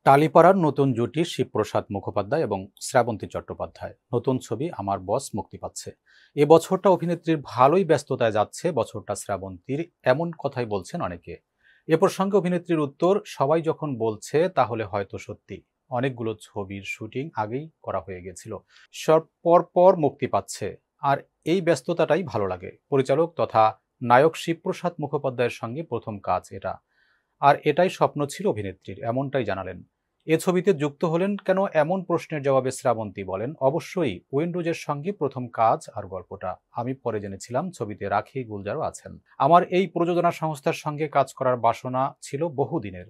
টালিপাড়ার নতুন জুটি শিবপ্রসাদ মুখোপাধ্যায় এবং শ্রাবন্তী চট্টোপাধ্যায়। নতুন ছবি আমার বস মুক্তি পাচ্ছে। এ বছরটা অভিনেত্রীর ভালোই ব্যস্ততায় যাচ্ছে, বছরটা শ্রাবন্তীর, এমন কথাই বলছেন অনেকে। এ প্রসঙ্গে অভিনেত্রীর উত্তর, সবাই যখন বলছে তাহলে হয়তো সত্যি। অনেকগুলো ছবির শুটিং আগেই করা হয়ে গেছিল, সব পর পর মুক্তি পাচ্ছে। আর এই ব্যস্ততাটাই ভালো লাগে। পরিচালক তথা নায়ক শিবপ্রসাদ মুখোপাধ্যায়ের সঙ্গে প্রথম কাজ এটা, আর এটাই স্বপ্ন ছিল অভিনেত্রীর, এমনটাই জানালেন। এ ছবিতে যুক্ত হলেন কেন, এমন প্রশ্নের জবাবে শ্রাবন্তী বলেন, অবশ্যই উইন্ডোজের সঙ্গে প্রথম কাজ আর গল্পটা। আমি পরে জেনেছিলাম ছবিতে রাখি গুলজারও আছেন। আমার এই প্রযোজনা সংস্থার সঙ্গে কাজ করার বাসনা ছিল বহুদিনের।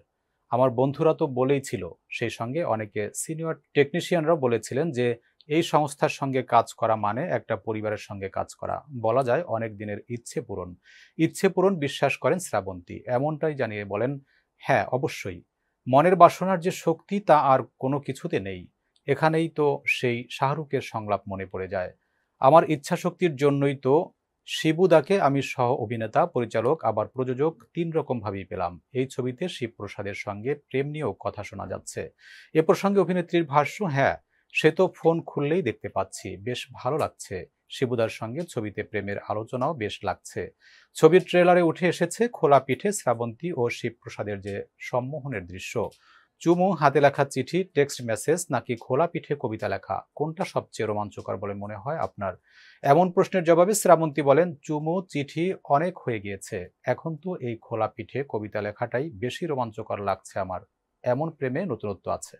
আমার বন্ধুরা তো বলেই ছিল, সেই সঙ্গে অনেকে সিনিয়র টেকনিশিয়ানরাও বলেছিলেন যে এই সংস্থার সঙ্গে কাজ করা মানে একটা পরিবারের সঙ্গে কাজ করা, বলা যায় অনেক দিনের ইচ্ছে পূরণ বিশ্বাস করেন শ্রাবন্তী। এমনটাই জানিয়ে বলেন, হ্যাঁ অবশ্যই, মনের বাসনার যে শক্তি তা আর কোনো কিছুতে নেই। এখানেই তো সেই শাহরুখের সংলাপ মনে পড়ে যায়, আমার ইচ্ছা শক্তির জন্যই তো শিবুদাকে আমি সহ অভিনেতা, পরিচালক আবার প্রযোজক তিন রকম ভাবেই পেলাম। এই ছবিতে শিবপ্রসাদের সঙ্গে প্রেম নিয়েও কথা শোনা যাচ্ছে। এ প্রসঙ্গে অভিনেত্রীর ভাষ্য, হ্যাঁ সে তো ফোন খুললেই দেখতে পাচ্ছি, বেশ ভালো লাগছে। শিবুদার সঙ্গে ছবিতে প্রেমের আলোচনাও বেশ লাগছে। ছবির ট্রেলারে উঠে এসেছে খোলা পিঠে শ্রাবন্তী ও শিবপ্রসাদের যে সম্মোহনের দৃশ্য। চুমু, হাতে লেখা চিঠি, টেক্সট মেসেজ নাকি খোলা পিঠে কবিতা লেখা, কোনটা সবচেয়ে রোমাঞ্চকর বলে মনে হয় আপনার? এমন প্রশ্নের জবাবে শ্রাবন্তী বলেন, চুমু চিঠি অনেক হয়ে গিয়েছে, এখন তো এই খোলা পিঠে কবিতা লেখাটাই বেশি রোমাঞ্চকর লাগছে আমার। এমন প্রেমে নতুনত্ব আছে।